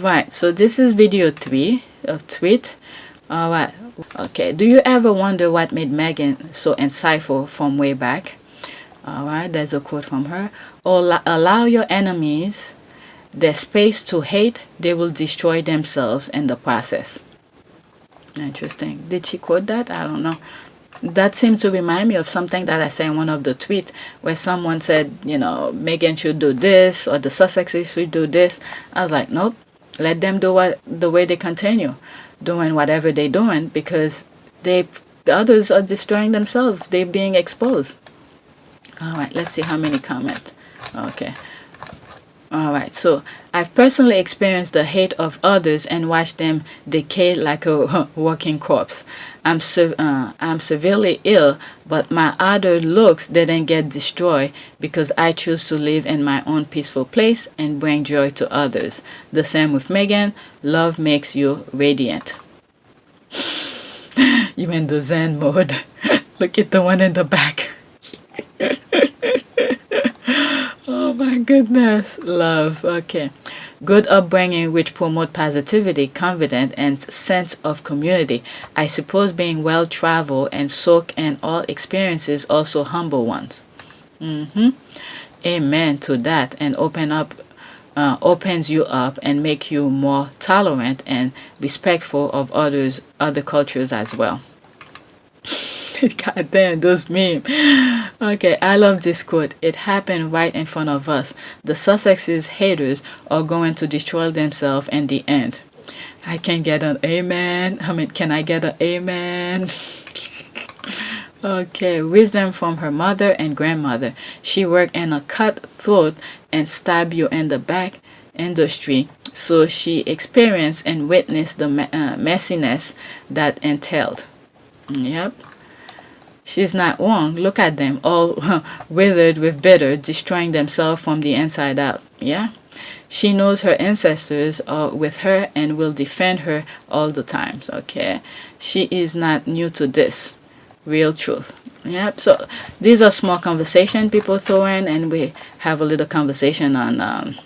Right, so this is video 3 of tweet. All right. Okay. Do you ever wonder what made Megan so insightful from way back? All right. There's a quote from her. Allow your enemies their space to hate. They will destroy themselves in the process. Interesting. Did she quote that? I don't know. That seems to remind me of something that I said in one of the tweets where someone said, Megan should do this or the Sussexes should do this. I was like, nope. Let them do the way they continue doing whatever they're doing, because the others are destroying themselves. They're being exposed. All right, let's see how many comments. Okay. All right, so I've personally experienced the hate of others and watched them decay like a walking corpse. I'm severely ill, but my other looks didn't get destroyed because I choose to live in my own peaceful place and bring joy to others. The same with Megan. Love makes you radiant. You in the Zen mode. Look at the one in the back. Oh my goodness. Love. Okay. Good upbringing which promote positivity, confidence, and sense of community. I suppose being well traveled and soak in all experiences also humble ones. Amen to that. And opens you up and make you more tolerant and respectful of other cultures as well. God damn, those memes. Okay, I love this quote. It happened right in front of us. The Sussexes haters are going to destroy themselves in the end. I can get an amen. Can I get an amen? Okay, wisdom from her mother and grandmother. She worked in a cutthroat and stab you in the back industry, so she experienced and witnessed the messiness that entailed. Yep. She's not wrong. Look at them, all withered with bitter, destroying themselves from the inside out. Yeah? She knows her ancestors are with her and will defend her all the times. Okay? She is not new to this. Real truth. Yep. So these are small conversation people throw in, and we have a little conversation on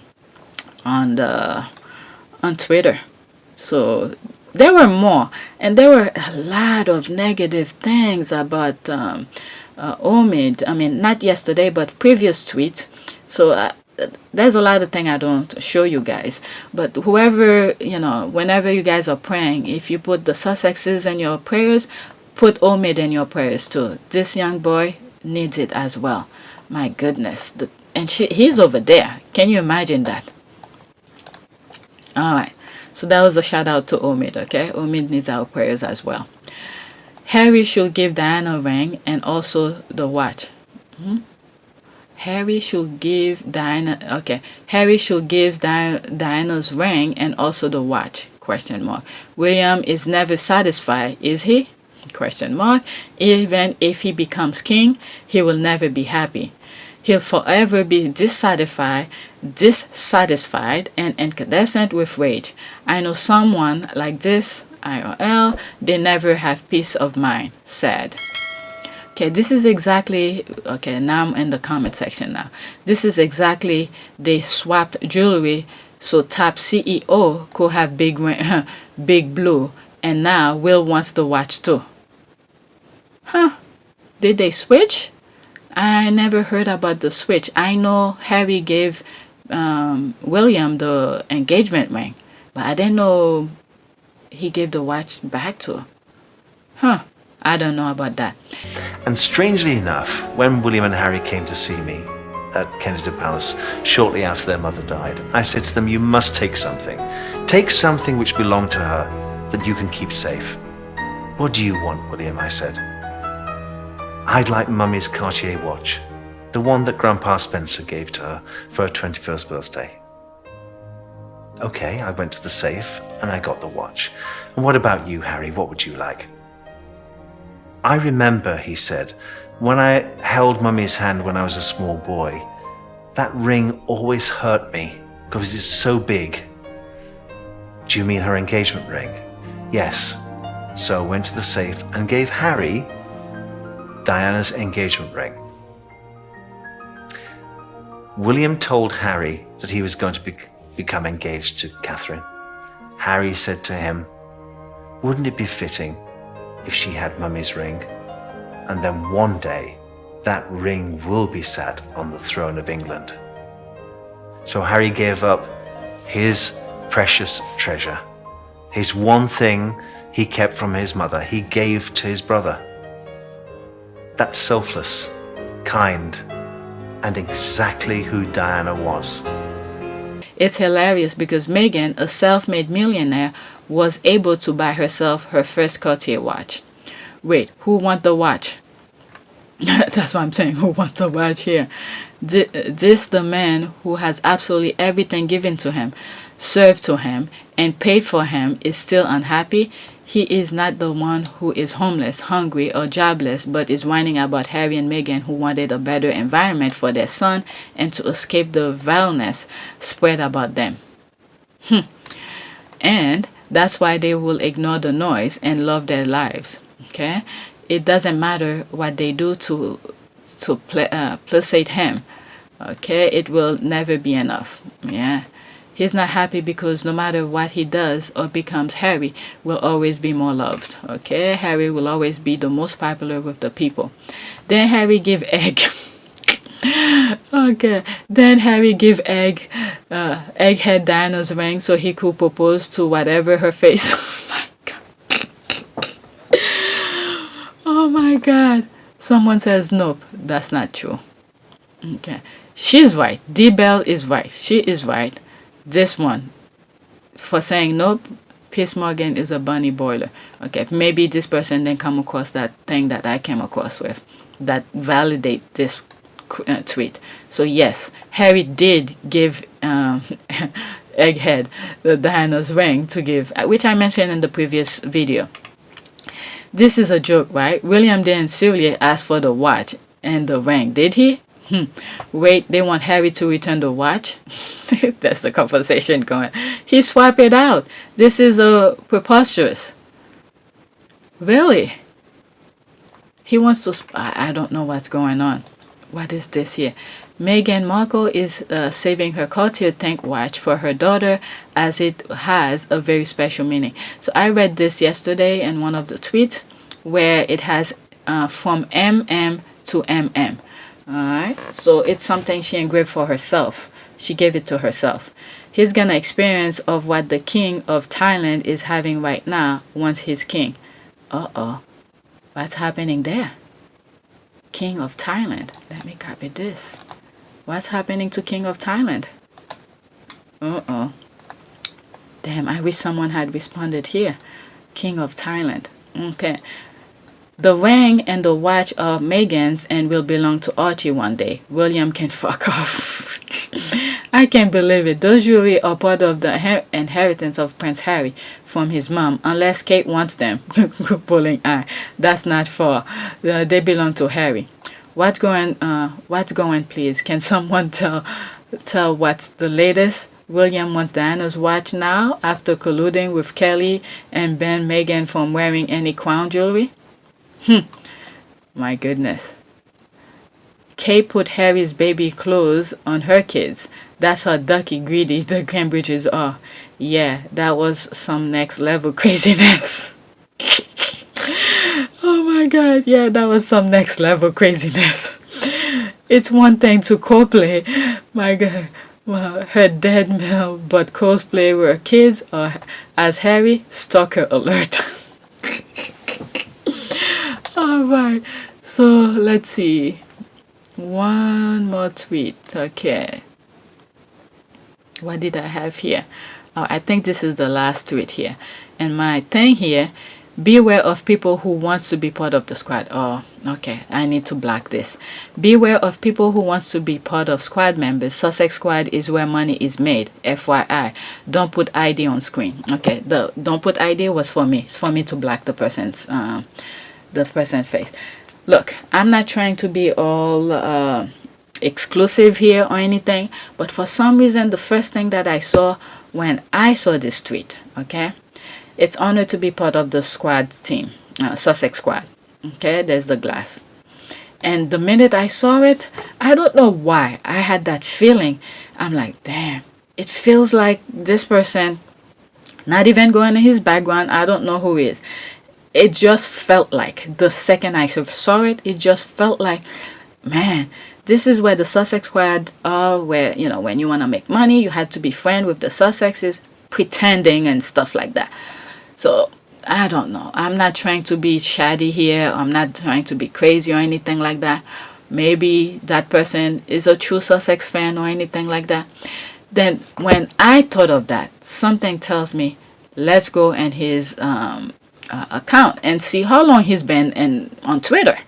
Twitter. So there were more, and there were a lot of negative things about Omid. I mean, not yesterday, but previous tweets. So there's a lot of things I don't show you guys. But whoever, whenever you guys are praying, if you put the Sussexes in your prayers, put Omid in your prayers too. This young boy needs it as well. My goodness. He's over there. Can you imagine that? All right. So that was a shout out to Omid, okay? Omid needs our prayers as well. Harry should give Diana a ring and also the watch. Harry should give Diana, okay. Harry should give Diana's ring and also the watch, question mark. William is never satisfied, is he? Question mark. Even if he becomes king, he will never be happy. He'll forever be dissatisfied and incandescent with rage. I know someone like this, IRL, they never have peace of mind. Sad. Okay, this is exactly, okay, now I'm in the comment section now. This is exactly, they swapped jewelry so top CEO could have big blue, and now Will wants the watch too. Huh, did they switch? I never heard about the switch. I know Harry gave William the engagement ring, but I didn't know he gave the watch back to her. Huh, I don't know about that. And strangely enough, when William and Harry came to see me at Kensington Palace shortly after their mother died, I said to them, you must take something. Take something which belonged to her that you can keep safe. What do you want, William? I said. I'd like Mummy's Cartier watch, the one that Grandpa Spencer gave to her for her 21st birthday. Okay, I went to the safe and I got the watch. And what about you, Harry? What would you like? I remember, he said, when I held Mummy's hand when I was a small boy, that ring always hurt me because it's so big. Do you mean her engagement ring? Yes. So I went to the safe and gave Harry Diana's engagement ring. William told Harry that he was going to become engaged to Catherine. Harry said to him, "Wouldn't it be fitting if she had Mummy's ring? And then one day, that ring will be sat on the throne of England." So Harry gave up his precious treasure, his one thing he kept from his mother, he gave to his brother. That's selfless, kind, and exactly who Diana was. It's hilarious because Meghan, a self-made millionaire, was able to buy herself her first Cartier watch. Wait, who want the watch? That's what I'm saying. Who want the watch here? This the man who has absolutely everything given to him, served to him, and paid for him is still unhappy. He is not the one who is homeless, hungry, or jobless, but is whining about Harry and Meghan, who wanted a better environment for their son and to escape the vileness spread about them. And that's why they will ignore the noise and love their lives. Okay, it doesn't matter what they do to placate him. Okay, it will never be enough. Yeah, he's not happy because no matter what he does or becomes, Harry will always be more loved. Okay, Harry will always be the most popular with the people. Then Harry give egg. Okay, then Harry give egghead Diana's ring so he could propose to whatever her face. Oh my god. Someone says nope, that's not true. Okay, she's right. D Bell is right. She is right. This one for saying nope, Piers Morgan is a bunny boiler. Okay, maybe this person then come across that thing that I came across with that validate this tweet. So yes, Harry did give egghead the Diana's ring to give, which I mentioned in the previous video. This is a joke, right? William didn't seriously ask for the watch and the ring, did he? Wait, they want Harry to return the watch? That's the conversation going. He swapped it out. This is preposterous. Really? He wants to... I don't know what's going on. What is this here? Meghan Markle is saving her Cartier tank watch for her daughter as it has a very special meaning. So I read this yesterday in one of the tweets where it has from MM to MM. Alright, so it's something she engraved for herself. She gave it to herself. He's gonna experience of what the king of Thailand is having right now once he's king. Uh-oh. What's happening there? King of Thailand. Let me copy this. What's happening to King of Thailand? Uh-oh. Damn, I wish someone had responded here. King of Thailand. Okay. The ring and the watch are Meghan's and will belong to Archie one day. William can fuck off. I can't believe it. Those jewelry are part of the inheritance of Prince Harry from his mom, unless Kate wants them. Pulling eye. That's not fair. They belong to Harry. What's going, please? Can someone tell what's the latest? William wants Diana's watch now after colluding with Kelly and banned Meghan from wearing any crown jewelry? My goodness. Kate put Harry's baby clothes on her kids. That's how ducky greedy the Cambridges are. Yeah, that was some next level craziness. Oh my god, yeah, that was some next level craziness. It's one thing to cosplay, my god, well, her dead male, but cosplay where kids are as Harry, stalker alert. Alright, so let's see. One more tweet, okay. What did I have here? Oh, I think this is the last tweet here. And my thing here, beware of people who want to be part of the squad. Oh, okay. I need to block this. Beware of people who want to be part of squad members. Sussex squad is where money is made. FYI. Don't put ID on screen. Okay. The don't put ID was for me. It's for me to block the person's face. Look, I'm not trying to be all exclusive here or anything, but for some reason, the first thing that I saw when I saw this tweet, okay, it's honored to be part of the squad team, Sussex squad. Okay, there's the glass. And the minute I saw it, I don't know why, I had that feeling. I'm like, damn, it feels like this person Not even going in his background. I don't know who he is. It just felt like, the second I saw it, it just felt like, man, this is where the Sussex squad are, where, when you want to make money, you had to be friend with the Sussexes, pretending and stuff like that. So, I don't know. I'm not trying to be shady here. I'm not trying to be crazy or anything like that. Maybe that person is a true Sussex fan or anything like that. Then, when I thought of that, something tells me, let's go in his account and see how long he's been on Twitter.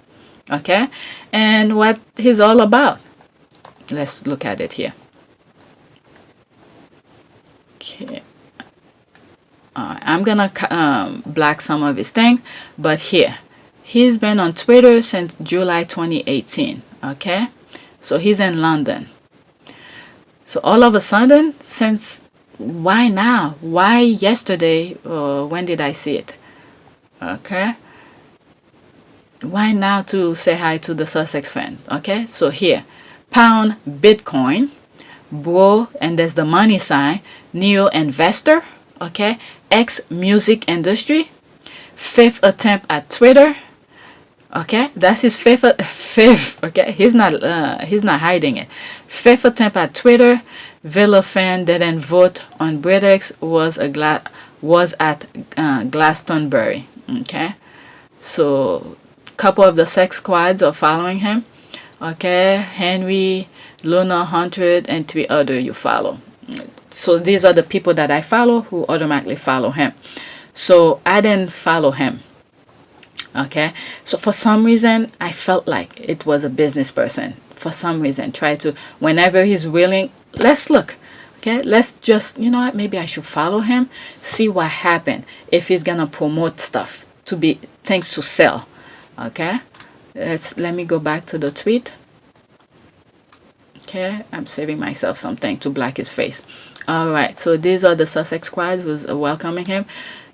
Okay, and what he's all about. Let's look at it here. Okay, I'm gonna black some of his thing, but here he's been on Twitter since July 2018. Okay, so he's in London. So all of a sudden, since why now? Why yesterday? When did I see it? Okay, why now to say hi to the Sussex fan? Okay, so here, pound Bitcoin, bro, and there's the money sign, neo investor, okay, ex music industry, fifth attempt at Twitter, okay, that's his fifth, okay, he's not hiding it. Fifth attempt at Twitter. Villa fan didn't vote on Britex, was at Glastonbury, okay, so couple of the sex squads are following him. Okay, Henry, Luna 100, and 3 other you follow. So these are the people that I follow who automatically follow him. So I didn't follow him. Okay, so for some reason I felt like it was a business person. For some reason, try to, whenever he's willing, let's look. Okay, let's just, you know what, maybe I should follow him, see what happened, if he's gonna promote stuff to be things to sell. Okay, let me go back to the tweet. Okay, I'm saving myself something to black his face. All right, so these are the Sussex squad who's welcoming him.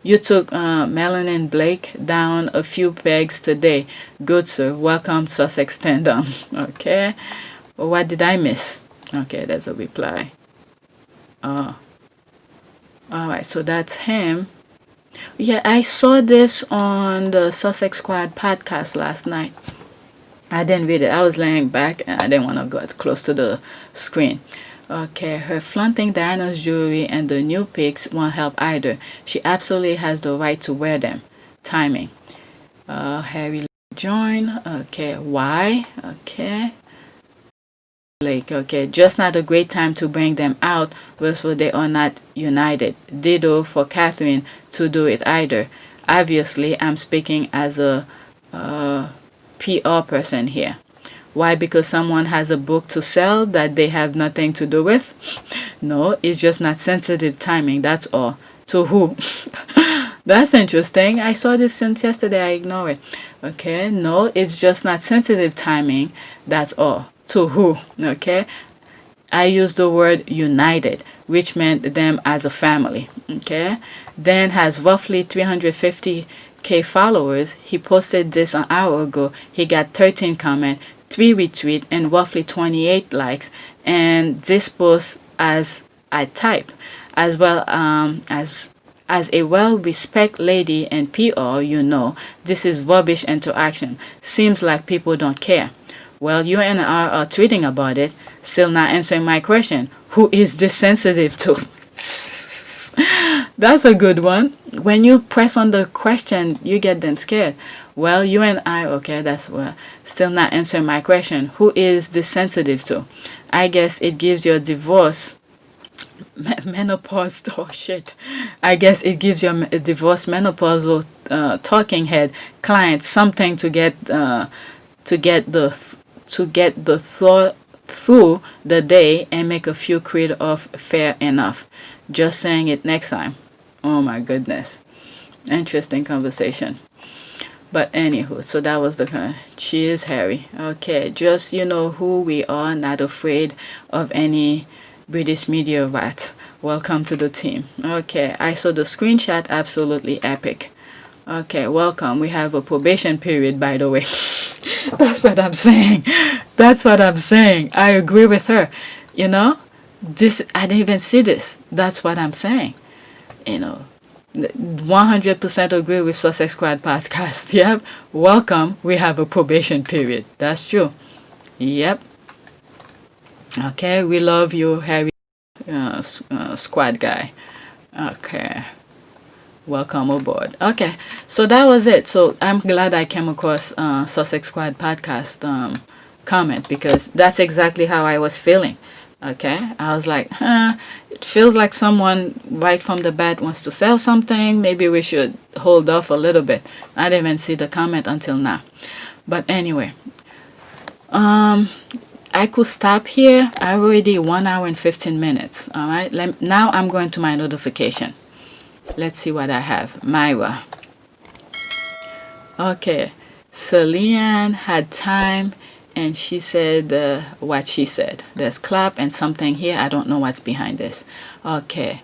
You took Melanin Blake down a few pegs today. Good, sir. Welcome, Sussex Tandem. Okay, well, what did I miss? Okay, there's a reply. All right, so that's him. Yeah, I saw this on the Sussex Squad podcast last night. I didn't read it. I was laying back and I didn't want to go close to the screen. Okay, her flaunting Diana's jewelry and the new pics won't help either. She absolutely has the right to wear them. Timing. Harry join. Okay, why? Okay. Blake, okay, just not a great time to bring them out, so they are not united. Ditto for Catherine to do it either. Obviously, I'm speaking as a PR person here. Why? Because someone has a book to sell that they have nothing to do with? No, it's just not sensitive timing, that's all. To who? That's interesting. I saw this since yesterday, I ignore it. Okay, no, it's just not sensitive timing, that's all. To who? Okay, I used the word united, which meant them as a family. Okay, Dan has roughly 350k followers. He posted this an hour ago. He got 13 comments, 3 retweets, and roughly 28 likes. And this post, as I type, as well as a well-respected lady in PR, this is rubbish interaction. Seems like people don't care. Well, you and I are tweeting about it, still not answering my question. Who is this sensitive to? That's a good one. When you press on the question, you get them scared. Well, you and I, okay, that's still not answering my question. Who is this sensitive to? I guess it gives your divorce menopause. Oh shit! I guess it gives your divorce menopausal talking head client something to get the thought through the day and make a few quid off fair enough. Just saying it next time. Oh my goodness. Interesting conversation. But anywho, so that was the cheers, Harry. Okay, just who we are, not afraid of any British media rat. Welcome to the team. Okay, I saw the screenshot, absolutely epic. Okay, welcome. We have a probation period, by the way. That's what I'm saying. That's what I'm saying. I agree with her. This, I didn't even see this. That's what I'm saying. 100% agree with Sussex Squad podcast. Yep. Welcome. We have a probation period. That's true. Yep. Okay. We love you, Harry, squad guy. Okay. Welcome aboard. Okay. So that was it. So I'm glad I came across Sussex Squad podcast comment, because that's exactly how I was feeling. Okay, I was like, it feels like someone right from the bat wants to sell something. Maybe we should hold off a little bit. I didn't even see the comment until now. But anyway, I could stop here. I already 1 hour and 15 minutes. All right, now I'm going to my notification. Let's see what I have. Myra. Okay, Celine had time, and she said what she said. There's clap and something here. I don't know what's behind this. Okay.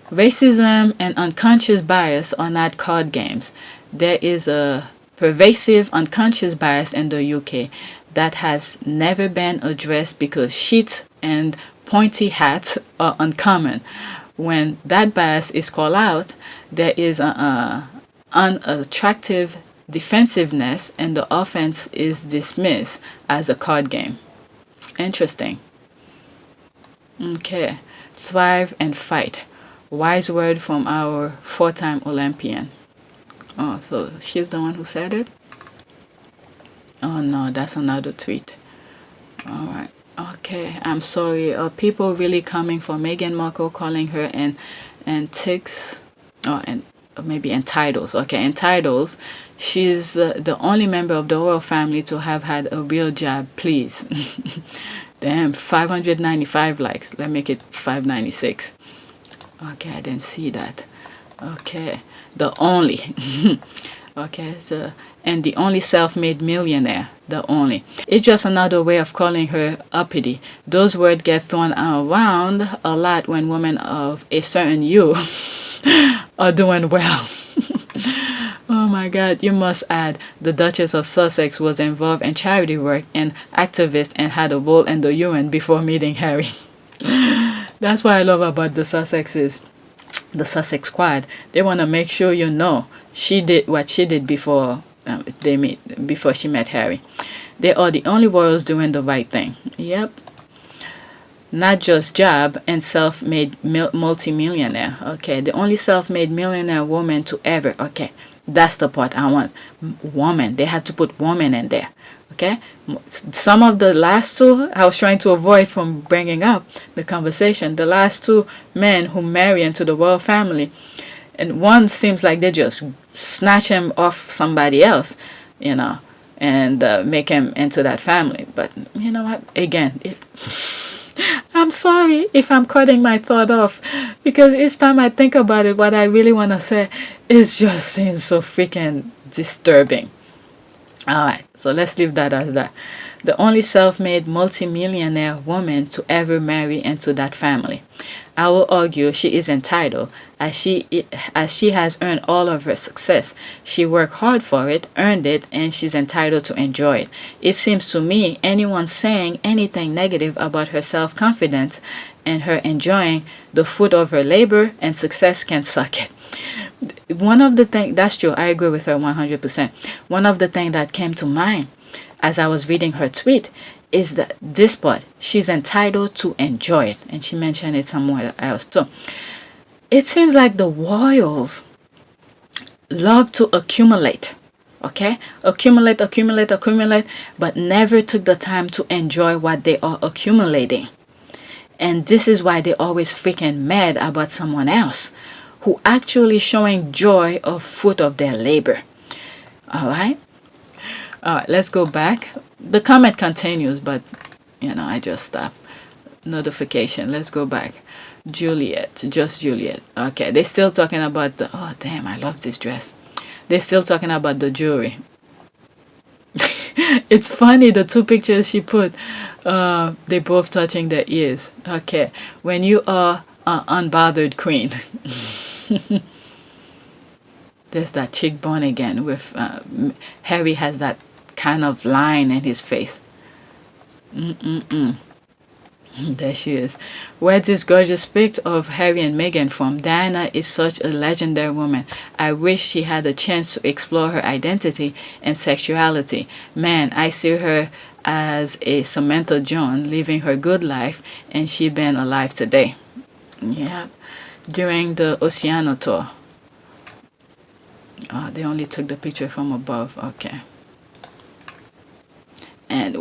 Racism and unconscious bias are not card games. There is a pervasive unconscious bias in the UK that has never been addressed because sheets and pointy hats are uncommon. When that bias is called out, there is an unattractive defensiveness, and the offense is dismissed as a card game. Interesting. Okay. Thrive and fight. Wise word from our 4-time Olympian. Oh, so she's the one who said it? Oh no, that's another tweet. All right. Okay, I'm sorry. Are people really coming for Meghan Markle, calling her and ticks? Oh, and maybe entitles. Okay, entitles. She's the only member of the royal family to have had a real job. Please. Damn, 595 likes. Let's make it 596. Okay, I didn't see that. Okay, the only. Okay, so, and the only self-made millionaire. The only. It's just another way of calling her uppity. Those words get thrown around a lot when women of a certain hue are doing well. Oh my God, you must add, the Duchess of Sussex was involved in charity work and activist and had a role in the UN before meeting Harry. That's what I love about the Sussexes, the Sussex Squad. They want to make sure you know she did what she did before before she met Harry. They are the only royals doing the right thing. Yep. Not just job and self-made multimillionaire. Okay, the only self-made millionaire woman to ever. Okay, that's the part I want. Woman. They had to put woman in there. Okay, some of the last two I was trying to avoid from bringing up the conversation. The last two men who marry into the royal family, and one seems like they just snatch him off somebody else, and make him into that family. But you know what? Again, I'm sorry if I'm cutting my thought off, because each time I think about it, what I really want to say, it just seems so freaking disturbing. Alright, so let's leave that as that. The only self-made multimillionaire woman to ever marry into that family. I will argue she is entitled, as she has earned all of her success. She worked hard for it, earned it, and she's entitled to enjoy it. It seems to me anyone saying anything negative about her self-confidence and her enjoying the fruit of her labor and success can suck it. One of the things, that's true, I agree with her 100%. One of the things that came to mind as I was reading her tweet is that this part, she's entitled to enjoy it. And she mentioned it somewhere else too. It seems like the royals love to accumulate. Okay? Accumulate, but never took the time to enjoy what they are accumulating. And this is why they're always freaking mad about someone else who actually showing joy of fruit of their labor. All right, let's go back. The comment continues, but I just stopped. Notification. Let's go back. Juliet, just Juliet. Okay, they're still talking about the. Oh damn, I love this dress. They're still talking about the jewelry. It's funny, the two pictures she put. They both touching their ears. Okay, when you are an unbothered queen. There's that cheekbone again with Harry has that kind of line in his face. There she is. Where's this gorgeous pic of Harry and Meghan from? Diana is such a legendary woman. I wish she had a chance to explore her identity and sexuality. Man, I see her as a Samantha Jones living her good life, and she been alive today. Yeah, during the Oceania tour. They only took the picture from above. Okay. And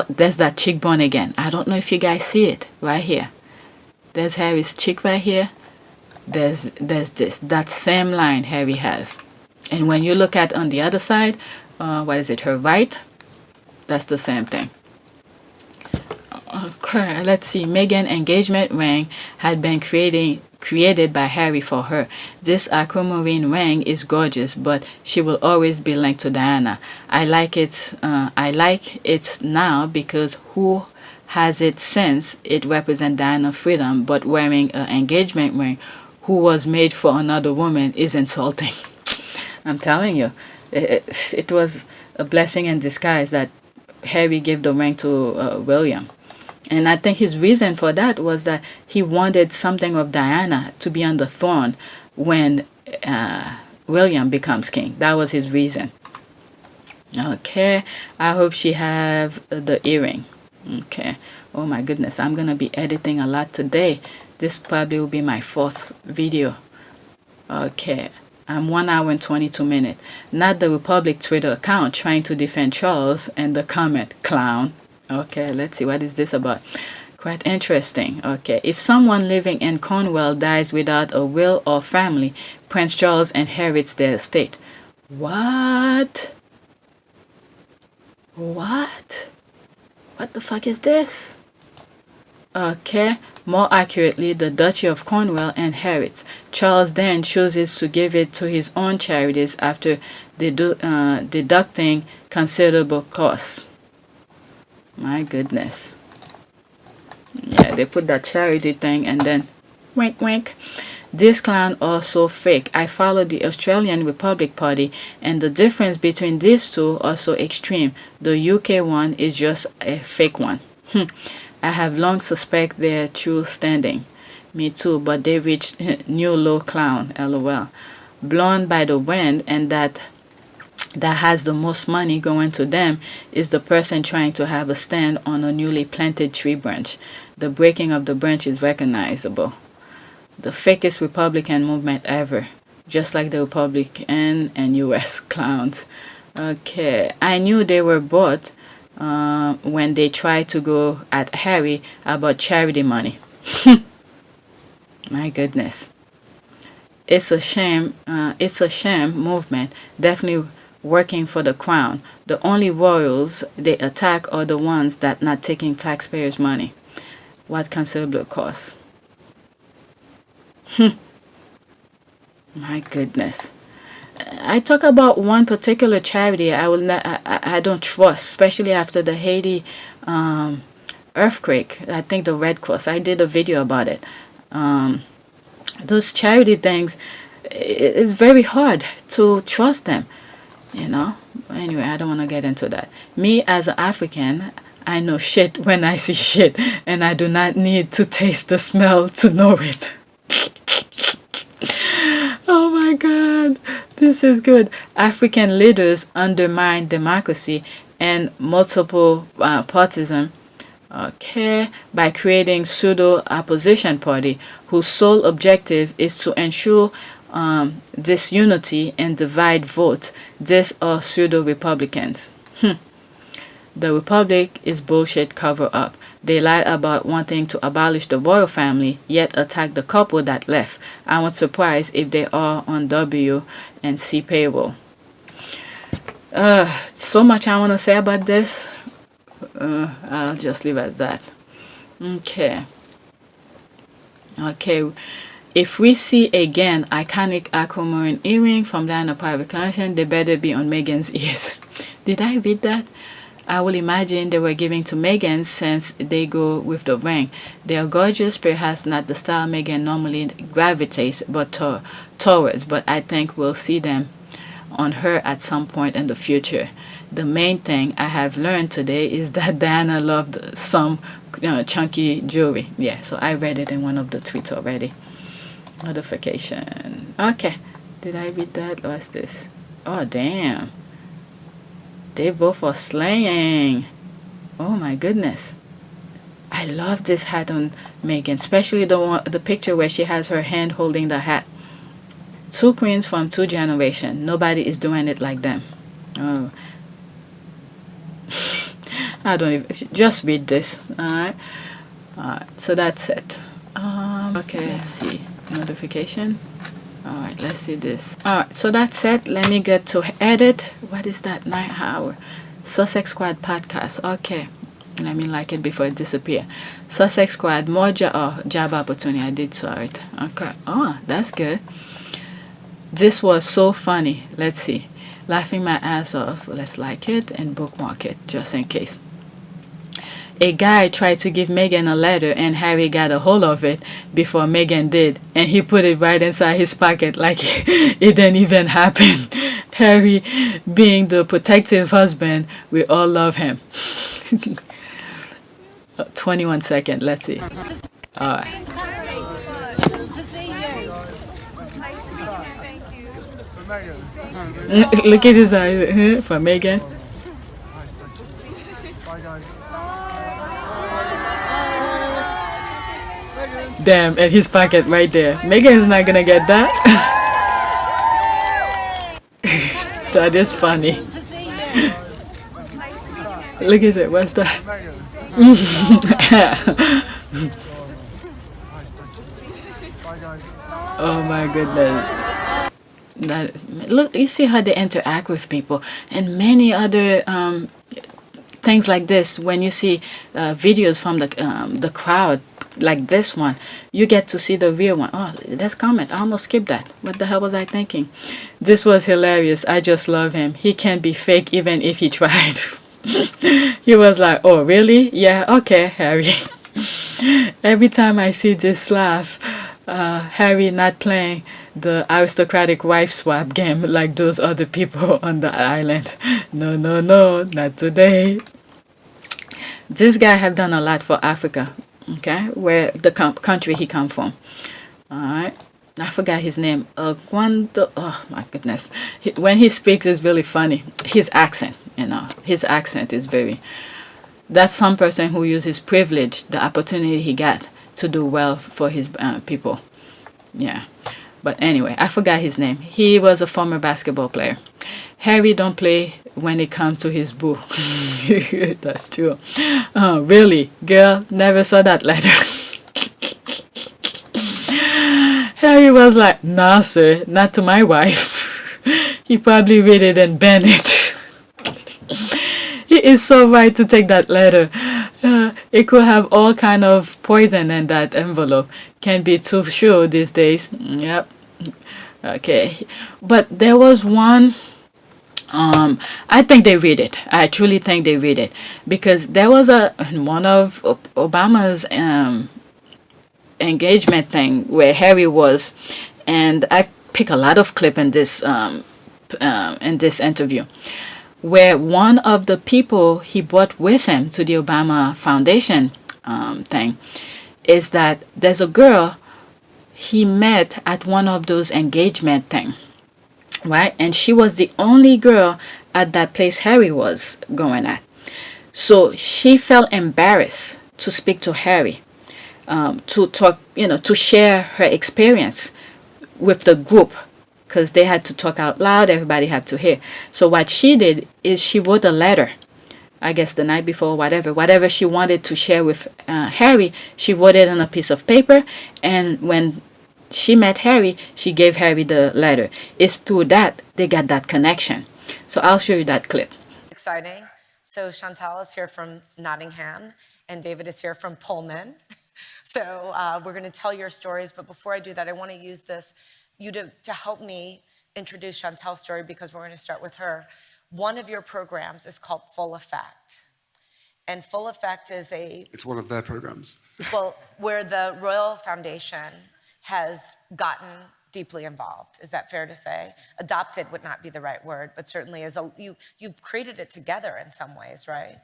there's that cheekbone again. I don't know if you guys see it right here. There's Harry's cheek right here. There's this, that same line Harry has. And when you look at on the other side, what is it, her right? That's the same thing. Okay, let's see. Meghan engagement ring had been created by Harry for her. This aquamarine ring is gorgeous, but she will always be linked to Diana. I like it now because who has it since it represents Diana's freedom, but wearing an engagement ring who was made for another woman is insulting. I'm telling you, it was a blessing in disguise that Harry gave the ring to William. And I think his reason for that was that he wanted something of Diana to be on the throne when William becomes king. That was his reason. Okay, I hope she have the earring. Okay. Oh my goodness, I'm gonna be editing a lot today. This probably will be my 4th video. Okay. I'm 1 hour and 22 minutes. Not the Republic Twitter account trying to defend Charles and the comment, clown. Okay, let's see, what is this about? Quite interesting. Okay, if someone living in Cornwall dies without a will or family, Prince Charles inherits their estate. What? What? What the fuck is this? Okay, more accurately, the Duchy of Cornwall inherits. Charles then chooses to give it to his own charities after deducting considerable costs. My goodness. Yeah, they put that charity thing and then wink wink. This clown also fake. I follow the Australian Republic Party, and the difference between these two are so extreme. The UK one is just a fake one. I have long suspect their true standing. Me too, but they reached new low clown, lol. Blown by the wind, and that has the most money going to them is the person trying to have a stand on a newly planted tree branch. The breaking of the branch is recognizable. The fakest Republican movement ever, just like the Republican and US clowns. Okay, I knew they were bought when they tried to go at Harry about charity money. My goodness. It's a shame. It's a sham movement. Definitely working for the crown. The only royals they attack are the ones that not taking taxpayers' money. What considerable cost. My goodness. I talk about one particular charity I don't trust, especially after the Haiti earthquake. I think the Red Cross. I did a video about it. Those charity things, it's very hard to trust them. Anyway, I don't want to get into that. Me as an African, I know shit when I see shit, and I do not need to taste the smell to know it. Oh my god, this is good. African leaders undermine democracy and multiple partisan, okay, by creating pseudo opposition party whose sole objective is to ensure disunity and divide votes. These are pseudo Republicans. The Republic is bullshit cover up. They lied about wanting to abolish the royal family, yet attacked the couple that left. I won't surprise if they are on W and C payroll. So much I want to say about this. I'll just leave it at that. Okay. If we see again iconic aquamarine earring from Diana private collection, they better be on Meghan's ears. Did I read that? I will imagine they were giving to Meghan since they go with the ring. They are gorgeous, perhaps not the style Meghan normally gravitates but towards, but I think we'll see them on her at some point in the future. The main thing I have learned today is that Diana loved some chunky jewelry. Yeah, so I read it in one of the tweets already. Notification. Okay. Did I read that? What's this? Oh, damn. They both are slaying. Oh my goodness. I love this hat on Megan, especially the picture where she has her hand holding the hat. Two queens from two generations. Nobody is doing it like them. Oh, I don't even. Just read this. Alright. Alright, so that's it. Okay, let's see. Notification. Alright, let's see this. Alright, so that's it. Let me get to edit. What is that? 9 hour. Sussex Squad podcast. Okay. Let me like it before it disappear. Sussex Squad, more job opportunity. I did saw it. Okay. Oh, that's good. This was so funny. Let's see. Laughing my ass off. Let's like it and bookmark it just in case. A guy tried to give Megan a letter and Harry got a hold of it before Megan did, and he put it right inside his pocket like it didn't even happen. Harry, being the protective husband, we all love him. 21 seconds, let's see. Alright. Look at his eyes for Megan. Damn, at his pocket right there. Megan is not gonna get that. That is funny. Look at it, what's that? Oh my goodness. Look, you see how they interact with people, and many other things like this. When you see videos from the crowd, like this one, you get to see the real one. Oh, that's comment. I almost skipped that. What the hell was I thinking? This was hilarious. I just love him. He can't be fake even if he tried. He was like, oh, really? Yeah, okay, Harry. Every time I see this laugh, Harry not playing the aristocratic wife swap game like those other people on the island. No, no, no, not today. This guy have done a lot for Africa, okay, where the country he come from. All right, I forgot his name. Gwando. Oh my goodness, when he speaks, it's really funny. His accent, his accent is very. That's some person who uses privilege, the opportunity he got to do well for his people. Yeah. But anyway, I forgot his name. He was a former basketball player. Harry don't play when it comes to his boo. That's true. Oh, really? Girl, never saw that letter. Harry was like, nah, sir, not to my wife. He probably read it and banned it. He is so right to take that letter. It could have all kind of poison in that envelope. Can't be too sure these days. Yep. Okay. But there was one. I think they read it. I truly think they read it because there was one of Obama's engagement thing where Harry was, and I pick a lot of clip in this interview, where one of the people he brought with him to the Obama Foundation thing is that there's a girl he met at one of those engagement thing, right? And she was the only girl at that place Harry was going at. So she felt embarrassed to speak to Harry, to talk, to share her experience with the group, because they had to talk out loud. Everybody had to hear. So what she did is she wrote a letter. I guess the night before, whatever she wanted to share with Harry, she wrote it on a piece of paper. And when she met Harry, she gave Harry the letter. It's through that they got that connection. So I'll show you that clip. Exciting. So Chantal is here from Nottingham, and David is here from Pullman. So we're going to tell your stories. But before I do that, I want to use you to help me introduce Chantal's story, because we're going to start with her. One of your programs is called Full Effect. And Full Effect is It's one of their programs. Well, where the Royal Foundation has gotten deeply involved. Is that fair to say? Adopted would not be the right word, but certainly you've created it together in some ways, right?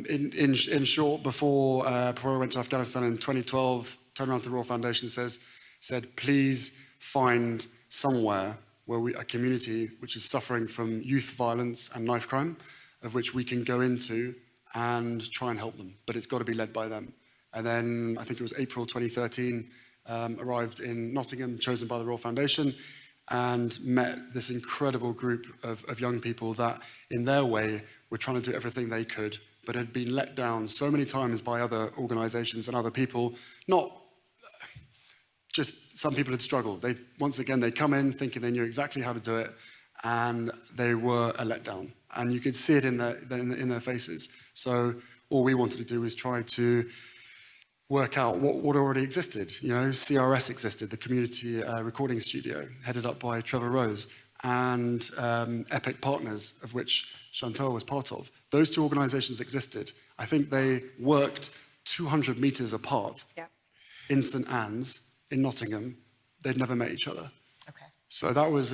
In short, before I went to Afghanistan in 2012, turned around to the Royal Foundation said, please find somewhere where a community which is suffering from youth violence and knife crime, of which we can go into and try and help them. But it's got to be led by them. And then I think it was April 2013, arrived in Nottingham, chosen by the Royal Foundation, and met this incredible group of young people that, in their way, were trying to do everything they could, but had been let down so many times by other organizations and other people. Not just some people had struggled. Once again, they come in thinking they knew exactly how to do it, and they were a letdown. And you could see it in their faces. So all we wanted to do was try to work out what already existed. You know, CRS existed, the community recording studio, headed up by Trevor Rose, and Epic Partners, of which Chantal was part of. Those two organizations existed. I think they worked 200 meters apart in St Anne's, in Nottingham. They'd never met each other. Okay. So that was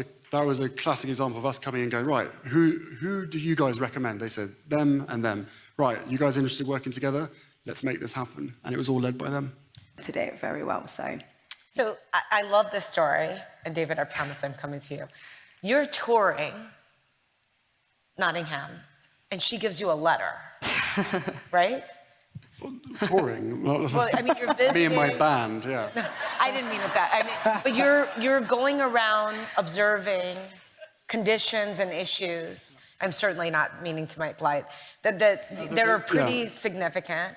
a classic example of us coming and going, right, who do you guys recommend? They said, them and them. Right, you guys interested in working together? Let's make this happen. And it was all led by them. To do it very well, so. So I love this story, and David, I promise I'm coming to you. You're touring Nottingham, and she gives you a letter, right? Touring. Well, I mean, you're visiting. Me and my band, yeah. I didn't mean it that. I mean, but you're going around observing conditions and issues. I'm certainly not meaning to make light that are pretty significant.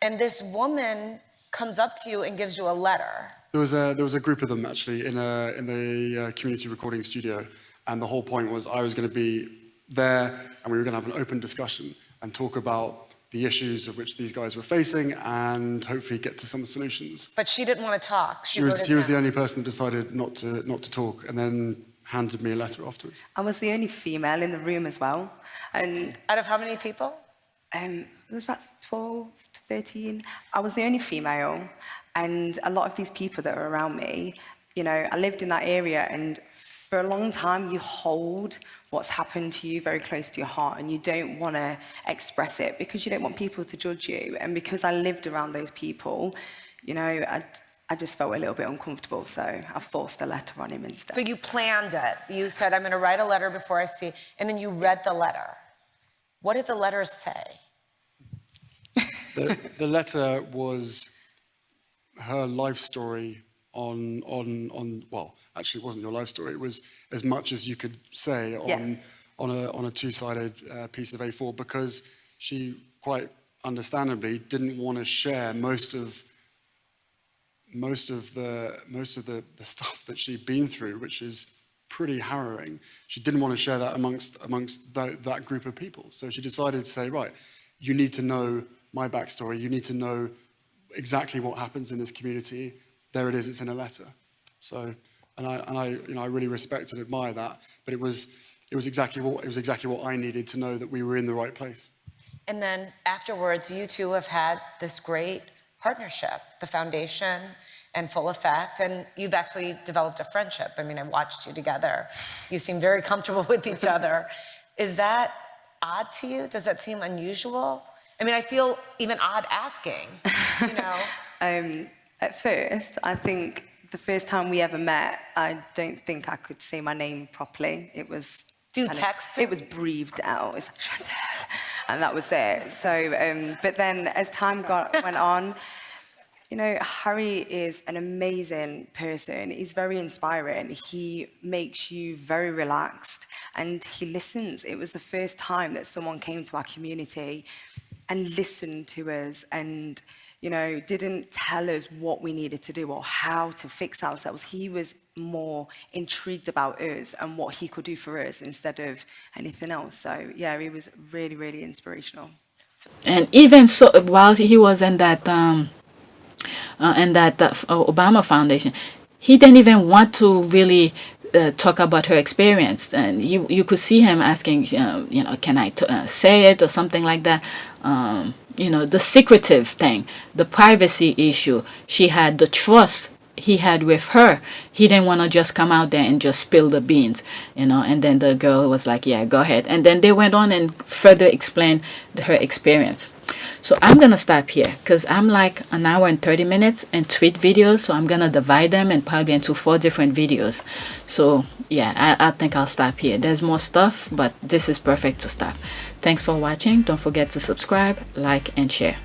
And this woman comes up to you and gives you a letter. There was a group of them actually in the community recording studio, and the whole point was I was going to be there, and we were going to have an open discussion and talk about the issues of which these guys were facing, and hopefully get to some solutions. But she didn't want to talk. She was the only person that decided not to talk, and then handed me a letter afterwards. I was the only female in the room as well. And out of how many people? There was about 12 to 13. I was the only female, and a lot of these people that were around me, you know, I lived in that area, and for a long time you hold what's happened to you very close to your heart, and you don't want to express it because you don't want people to judge you. And because I lived around those people, you know, I just felt a little bit uncomfortable, so I forced a letter on him instead. So you planned it. You said, I'm going to write a letter before I see, and then you read the letter. What did the letter say? The letter was her life story well, actually it wasn't your life story. It was as much as you could say on a two-sided piece of A4, because she quite understandably didn't want to share most of the stuff that she'd been through, which is pretty harrowing. She didn't want to share that amongst that group of people. So she decided to say, right, you need to know my backstory. You need to know exactly what happens in this community. There it is. It's in a letter. So, and I really respect and admire that. But it was exactly what I needed to know, that we were in the right place. And then afterwards, you two have had this great partnership, the foundation and Full Effect, and you've actually developed a friendship. I mean, I watched you together. You seem very comfortable with each other. Is that odd to you? Does that seem unusual? I mean, I feel even odd asking, you know? At first, I think the first time we ever met, I don't think I could say my name properly. It was... Do you text? It was breathed out. It's like, Chantal. And that was it. So, but then as time went on, you know, Harry is an amazing person. He's very inspiring. He makes you very relaxed, and he listens. It was the first time that someone came to our community and listened to us, and, you know, didn't tell us what we needed to do or how to fix ourselves. He was more intrigued about us and what he could do for us instead of anything else. So, yeah, he was really, really inspirational. And even so, while he was in that Obama Foundation, he didn't even want to really talk about her experience, and you could see him asking, you know, can I say it or something like that. You know, the secretive thing, the privacy issue. She had the trust he had with her. He didn't want to just come out there and just spill the beans, you know. And then the girl was like, yeah, go ahead. And then they went on and further explained her experience. So I'm gonna stop here because I'm like an hour and 30 minutes in tweet videos, so I'm gonna divide them and probably into 4 different videos. So yeah, I think I'll stop here. There's more stuff, but this is perfect to stop. Thanks for watching. Don't forget to subscribe, like, and share.